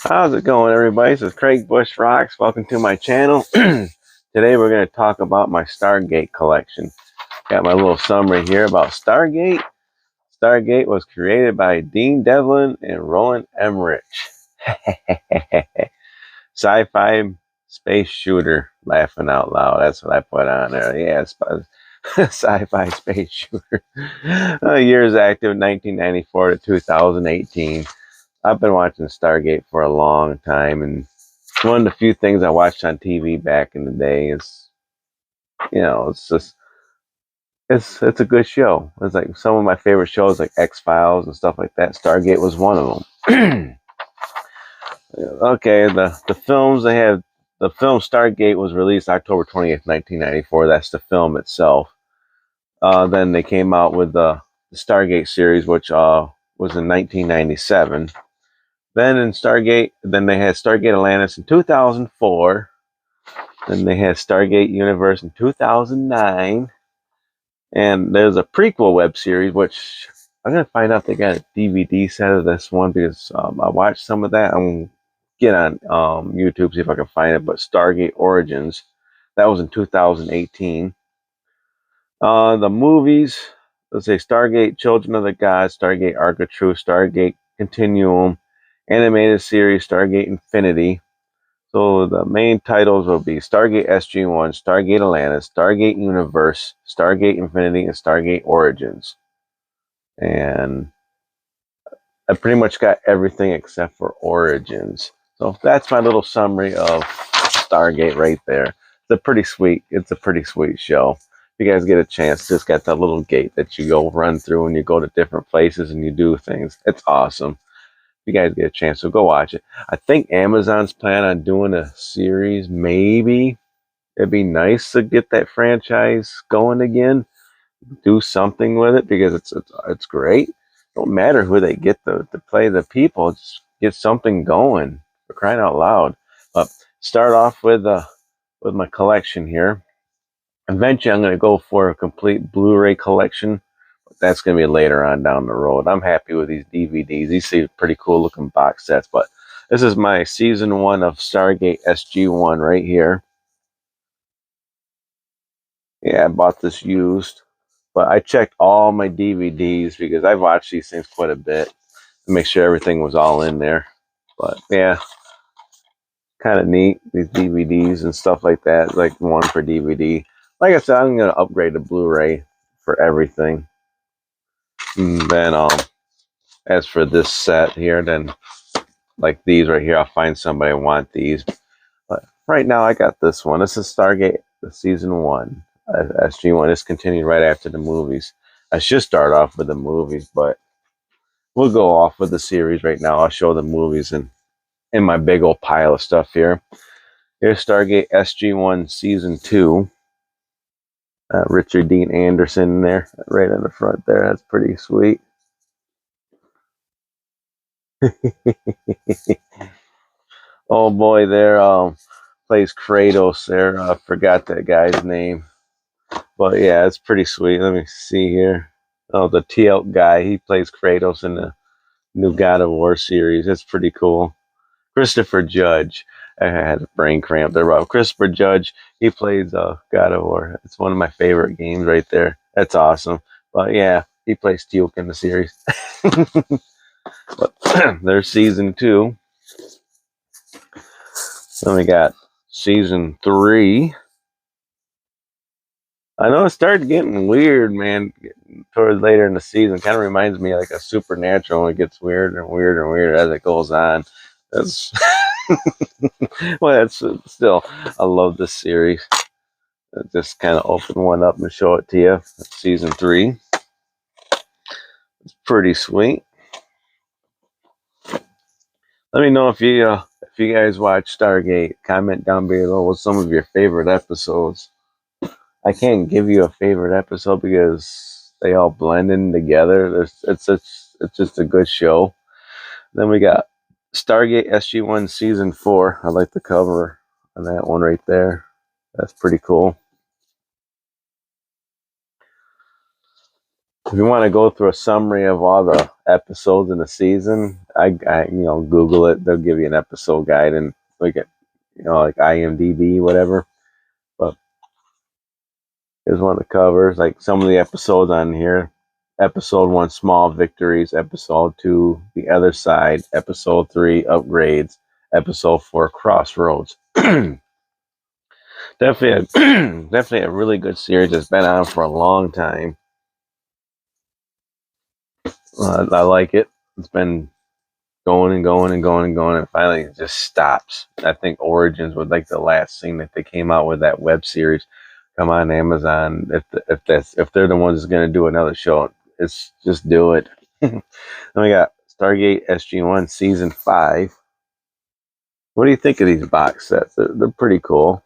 How's it going, everybody? This is Craig Bush Rocks. Welcome to my channel. Today we're going to talk about my Stargate collection. Got my little summary here about Stargate. Stargate was created by Dean Devlin and Roland Emmerich. Sci-fi space shooter. Laughing out loud. That's what I put on there. Yeah, sci-fi space shooter. Years active 1994 to 2018. I've been watching Stargate for a long time, and one of the few things I watched on TV back in the day is, it's just it's a good show. It's like some of my favorite shows, like X-Files and stuff like that. Stargate was one of them. Okay, the films they have. The film Stargate was released October 20th, 1994. That's the film itself. Then they came out with the Stargate series, which was in 1997. Then they had Stargate Atlantis in 2004. Then they had Stargate Universe in 2009. And there's a prequel web series, which I'm going to find out if they got a DVD set of this one, because I watched some of that. I'm going to get on YouTube, see if I can find it. But Stargate Origins, that was in 2018. The movies, let's say Stargate Children of the Gods, Stargate Ark of Truth, Stargate Continuum, animated series Stargate Infinity. So the main titles will be Stargate SG-1, Stargate Atlantis, Stargate Universe, Stargate Infinity, and Stargate Origins. And I pretty much got everything except for Origins. So that's my little summary of Stargate right there. It's a pretty sweet show. If you guys get a chance, just got that little gate that you go run through and you go to different places and you do things. It's awesome. If you guys get a chance, so go watch it. I think Amazon's planning on doing a series. Maybe it'd be nice to get that franchise going again. Do something with it, because it's great. Don't matter who they get to play the people. Just get something going, for crying out loud. But start off with my collection here. Eventually, I'm going to go for a complete Blu-ray collection. That's going to be later on down the road. I'm happy with these DVDs. These seem pretty cool looking box sets. But this is my season 1 of Stargate SG-1 right here. Yeah, I bought this used. But I checked all my DVDs, because I've watched these things quite a bit, to make sure everything was all in there. But yeah, kind of neat, these DVDs and stuff like that. Like one for DVD. Like I said, I'm going to upgrade to Blu-ray for everything. And then as for this set here, then like these right here, I'll find somebody want these. But right now I got this one. This is Stargate, the season 1. SG-1 is continued right after the movies. I should start off with the movies, but we'll go off with the series right now. I'll show the movies in my big old pile of stuff here. Here's Stargate SG-1 season 2. Richard Dean Anderson there, right in the front there. That's pretty sweet. Oh boy, there plays Kratos there. I forgot that guy's name, but yeah, it's pretty sweet. Let me see here. Oh, the Teal'c guy, he plays Kratos in the new God of War series. It's pretty cool. Christopher Judge. I had a brain cramp there. But Christopher Judge, he plays God of War. It's one of my favorite games right there. That's awesome. But yeah, he plays Teal'c in the series. But there's season 2. Then we got season 3. I know it started getting weird, man, towards later in the season. Kind of reminds me of like a Supernatural, when it gets weirder and weirder and weirder as it goes on. That's well, that's still, I love this series. Just kind of open one up and show it to you. That's season 3. It's pretty sweet. Let me know if you guys watch Stargate. Comment down below with some of your favorite episodes. I can't give you a favorite episode because they all blend in together. It's just a good show. Then we got Stargate SG-1 season 4. I like the cover on that one right there. That's pretty cool. If you want to go through a summary of all the episodes in the season, I Google it. They'll give you an episode guide and like like IMDb, whatever. But here's one of the covers, like some of the episodes on here. Episode 1, Small Victories. Episode 2, The Other Side. Episode 3, Upgrades. Episode 4, Crossroads. Definitely a really good series that's been on for a long time. I like it. It's been going and going and going and going, and finally it just stops. I think Origins was like the last thing that they came out with, that web series. Come on, Amazon. If they're the ones that's going to do another show, it's just do it. Then we got Stargate SG-1 Season 5. What do you think of these box sets? They're pretty cool.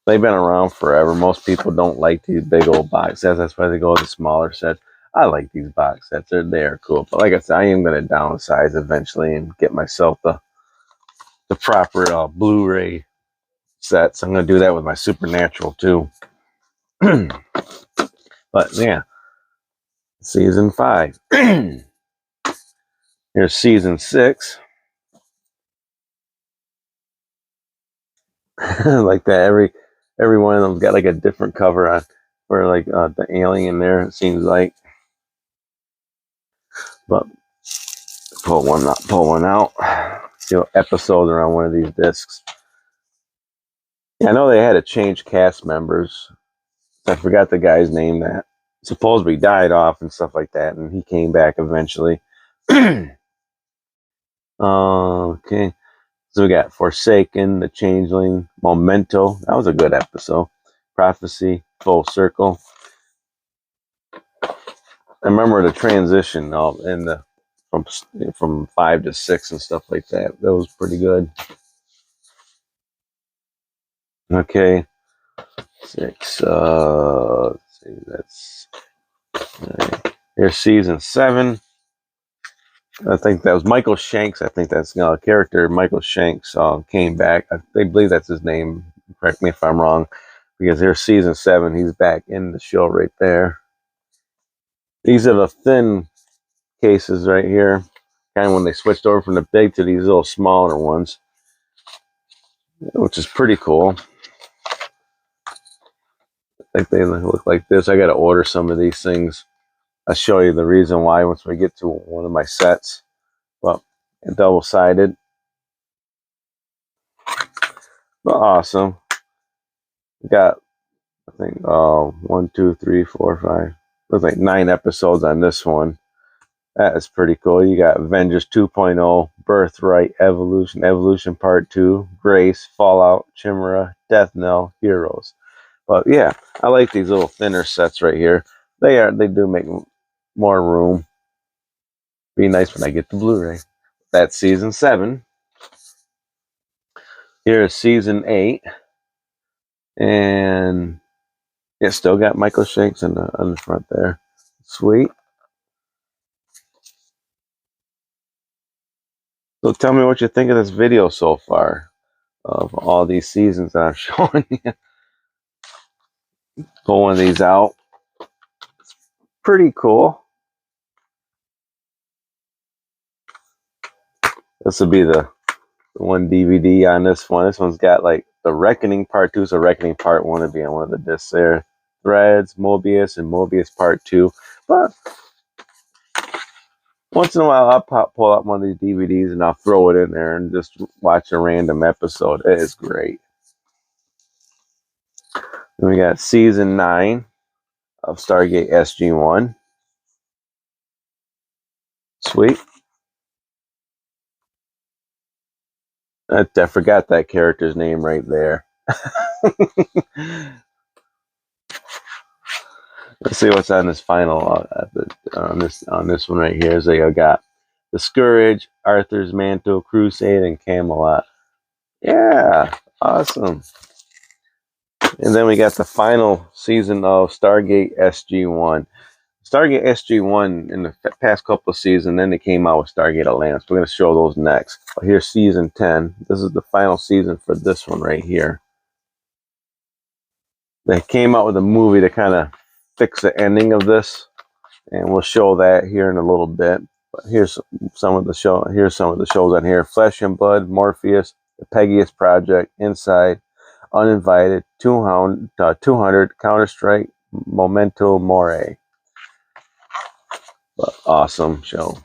They've been around forever. Most people don't like these big old box sets. That's why they go with the smaller sets. I like these box sets. They're cool. But like I said, I am going to downsize eventually and get myself the proper Blu-ray sets. I'm going to do that with my Supernatural too. But yeah, Season 5. Here's Season 6. Like that. Every one of them's got like a different cover on, for like the alien there, it seems like. But pull one out. See what episodes are on one of these discs. Yeah, I know they had to change cast members. I forgot the guy's name that supposedly died off and stuff like that, and he came back eventually. Okay, so we got Forsaken, The Changeling, Memento. That was a good episode. Prophecy, Full Circle. I remember the transition in the from 5 to 6 and stuff like that. That was pretty good. Okay, 6. Let's see. That's here's Season 7. I think that was Michael Shanks. I think that's character Michael Shanks came back. They believe that's his name. Correct me if I'm wrong, because there's Season 7. He's back in the show right there. These are the thin cases right here. Kind of when they switched over from the big to these little smaller ones, which is pretty cool. I think they look like this. I got to order some of these things. I'll show you the reason why once we get to one of my sets. Well, double-sided. But awesome. We got, I think, 1, 2, 3, 4, 5. Looks like 9 episodes on this one. That is pretty cool. You got Avengers 2.0, Birthright, Evolution Part 2, Grace, Fallout, Chimera, Death Knell, Heroes. But yeah, I like these little thinner sets right here. They do make more room. Be nice when I get the Blu-ray. That's Season 7. Here is Season 8. And it still got Michael Shanks on the front there. Sweet. So tell me what you think of this video so far of all these seasons that I'm showing you. Pull one of these out. It's pretty cool. This will be the one DVD on this one. This one's got like the Reckoning Part 2, so Reckoning Part 1 would be on one of the discs there. Threads, Mobius, and Mobius Part 2. But once in a while, I'll pull out one of these DVDs and I'll throw it in there and just watch a random episode. It is great. Then we got Season 9 of Stargate SG-1. Sweet. I forgot that character's name right there. Let's see what's on this final on this one right here. So I got The Scourge, Arthur's Mantle, Crusade, and Camelot. Yeah, awesome. And then we got the final season of Stargate SG-1. Stargate SG-1 in the past couple of seasons, then they came out with Stargate Atlantis. We're going to show those next. But here's Season 10. This is the final season for this one right here. They came out with a movie to kind of fix the ending of this, and we'll show that here in a little bit. But here's some of the shows on here: Flesh and Blood, Morpheus, The Pegasus Project, Inside, Uninvited, 200, Counter-Strike, Memento Mori. But awesome show.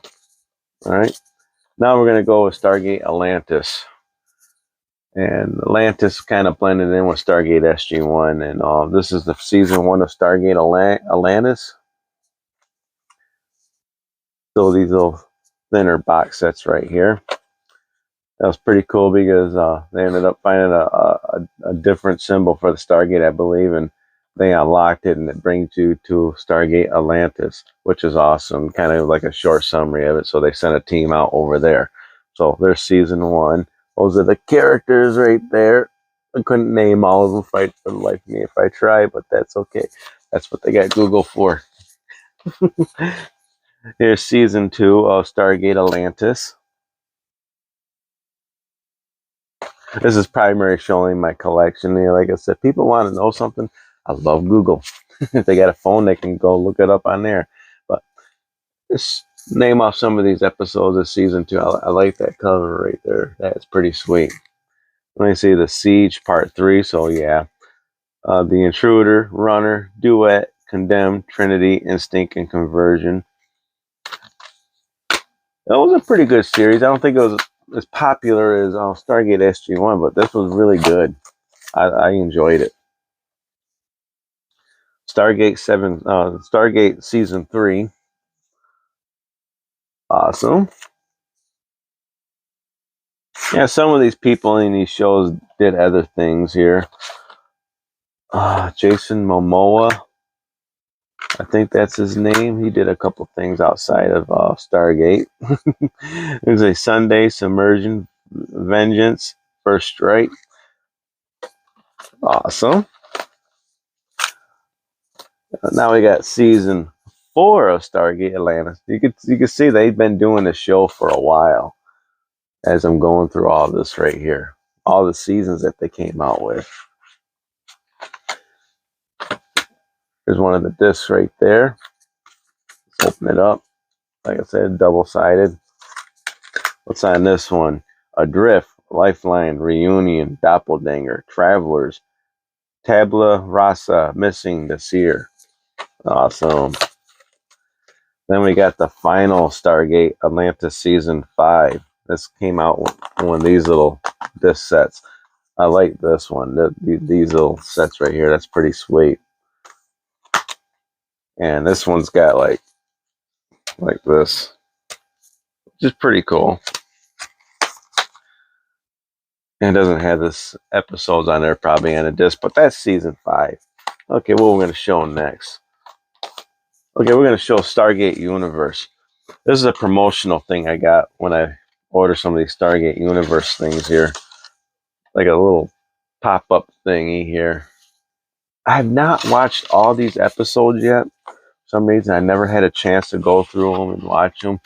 All right, now we're gonna go with Stargate Atlantis. And Atlantis kind of blended in with Stargate SG-1, and this is the season 1 of Stargate Atlantis. So these little thinner box sets right here. That was pretty cool because they ended up finding a different symbol for the Stargate, I believe, and they unlocked it, and it brings you to Stargate Atlantis, which is awesome. Kind of like a short summary of it. So they sent a team out over there. So there's season 1. Those are the characters right there. I couldn't name all of them for the life of me if I tried, but that's okay. That's what they got Google for. Here's season 2 of Stargate Atlantis. This is primary showing my collection. Like I said, people want to know something. I love Google. If they got a phone, they can go look it up on there. But just name off some of these episodes of season 2. I like that cover right there. That's pretty sweet. Let me see the Siege Part 3. So yeah, The Intruder, Runner, Duet, Condemned, Trinity, Instinct, and Conversion. That was a pretty good series. I don't think it was as popular as Stargate SG-1, but this was really good. I enjoyed it. Stargate Season 3. Awesome. Yeah, some of these people in these shows did other things here. Jason Momoa, I think that's his name. He did a couple things outside of Stargate. There's a Sunday, Submersion, Vengeance, First Strike. Awesome. Now we got season 4 of Stargate Atlantis. You can see they've been doing this show for a while. As I'm going through all this right here, all the seasons that they came out with. There's one of the discs right there. Let's open it up. Like I said, double-sided. What's on this one? Adrift, Lifeline, Reunion, Doppelganger, Travelers, Tabula Rasa, Missing, the Seer. Awesome. Then we got the final Stargate Atlantis Season 5. This came out with one of these little disc sets. I like this one. These little sets right here. That's pretty sweet. And this one's got like this, which is pretty cool. And it doesn't have this episodes on there probably on a disc, but that's season 5. Okay, what we're going to show next. Okay, we're going to show Stargate Universe. This is a promotional thing I got when I ordered some of these Stargate Universe things here. Like a little pop-up thingy here. I have not watched all these episodes yet. For some reason, I never had a chance to go through them and watch them.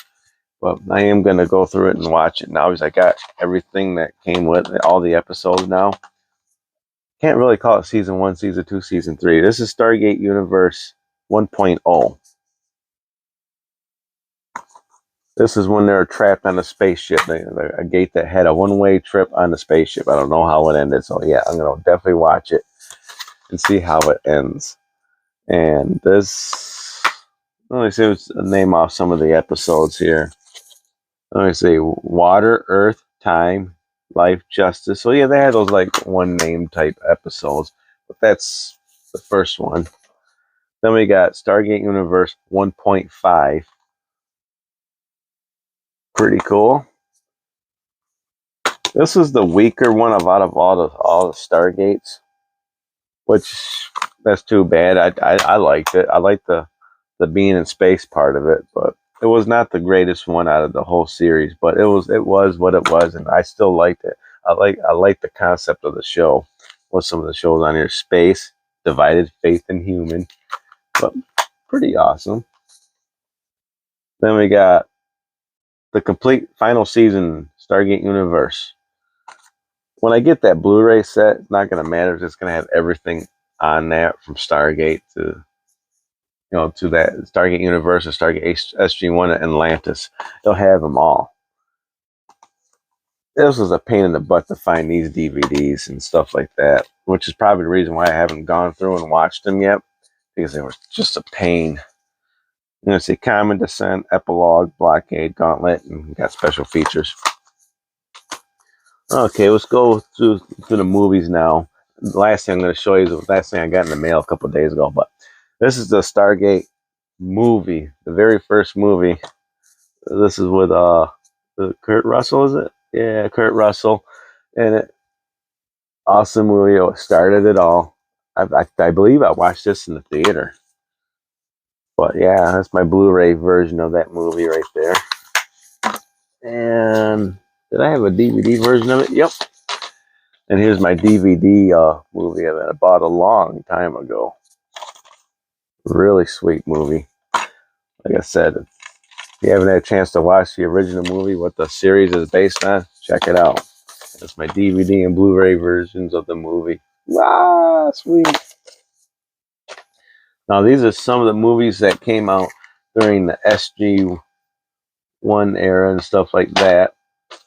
But I am going to go through it and watch it now because I got everything that came with it, all the episodes now. Can't really call it Season 1, Season 2, Season 3. This is Stargate Universe 1.0. This is when they're trapped on a spaceship. A gate that had a one-way trip on the spaceship. I don't know how it ended. So yeah, I'm going to definitely watch it and see how it ends. And this, let me see, let's name off some of the episodes here. Let me see, Water, Earth, Time, Life, Justice. So yeah, they had those like one name type episodes, but that's the first one. Then we got Stargate Universe 1.5. Pretty cool. This is the weaker one out of all the Stargates, which that's too bad. I liked it. I liked the being in space part of it, but it was not the greatest one out of the whole series. But it was what it was, and I still liked it. I like the concept of the show. What's some of the shows on here? Space, Divided, Faith, and Human. But pretty awesome. Then we got the complete final season, Stargate Universe. When I get that Blu-ray set, it's not going to matter. It's just going to have everything on that from Stargate to to that Stargate universe or Stargate SG-1 and Atlantis. They'll have them all. This was a pain in the butt to find these DVDs and stuff like that, which is probably the reason why I haven't gone through and watched them yet, because they were just a pain. You're going to see Common Descent, Epilogue, Blockade, Gauntlet, and got special features. Okay, let's go through the movies now. The last thing I'm going to show you is the last thing I got in the mail a couple of days ago, but this is the Stargate movie, the very first movie. This is with Kurt Russell, is it? Yeah, Kurt Russell. And awesome movie. It started it all. I believe I watched this in the theater. But yeah, that's my Blu-ray version of that movie right there. And did I have a DVD version of it? Yep. And here's my DVD movie that I bought a long time ago. Really sweet movie. Like I said, if you haven't had a chance to watch the original movie, what the series is based on, check it out. That's my DVD and Blu-ray versions of the movie. Ah, sweet. Now, these are some of the movies that came out during the SG-1 era and stuff like that.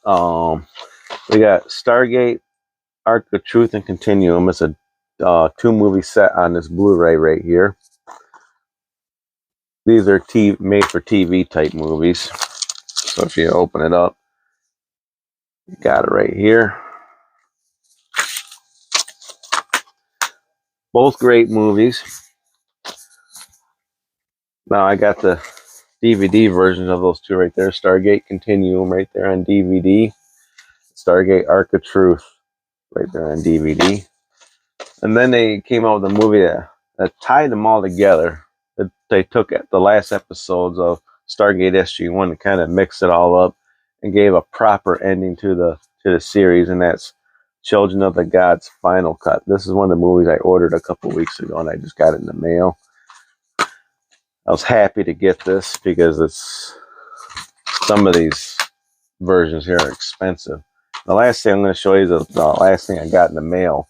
We got Stargate, Arc of Truth and Continuum. It's a two-movie set on this Blu-ray right here. These are made-for-TV type movies. So if you open it up, you got it right here. Both great movies. Now I got the DVD versions of those two right there. Stargate Continuum right there on DVD. Stargate Arc of Truth right there on DVD. And then they came out with a movie that tied them all together. They took the last episodes of Stargate SG-1 and kind of mixed it all up and gave a proper ending to the series, and that's Children of the Gods Final Cut. This is one of the movies I ordered a couple weeks ago, and I just got it in the mail. I was happy to get this because some of these versions here are expensive. The last thing I'm going to show you is the last thing I got in the mail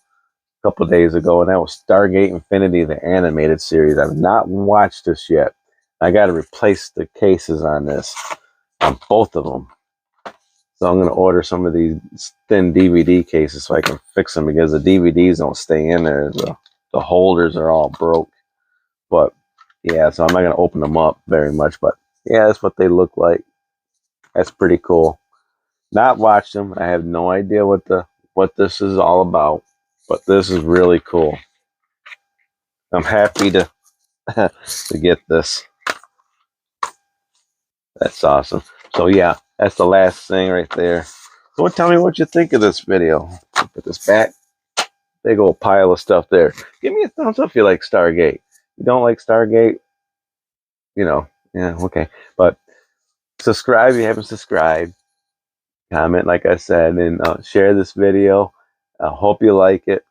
a couple of days ago, and that was Stargate Infinity, the animated series. I've not watched this yet. I got to replace the cases on this, on both of them. So I'm going to order some of these thin DVD cases so I can fix them, because the DVDs don't stay in there. The holders are all broke. But yeah, so I'm not going to open them up very much. But yeah, that's what they look like. That's pretty cool. Not watched them. I have no idea what this is all about. But this is really cool. I'm happy to to get this. That's awesome. So yeah, that's the last thing right there. So tell me what you think of this video. Put this back. Big old pile of stuff there. Give me a thumbs up if you like Stargate. If you don't like Stargate, yeah, okay. But subscribe if you haven't subscribed. Comment, like I said, and share this video. I hope you like it,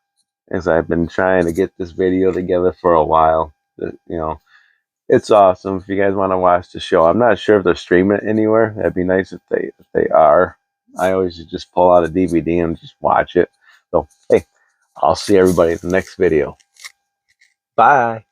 as I've been trying to get this video together for a while. It's awesome. If you guys want to watch the show, I'm not sure if they're streaming it anywhere. That'd be nice if they are. I always just pull out a DVD and just watch it. So hey, I'll see everybody in the next video. Bye.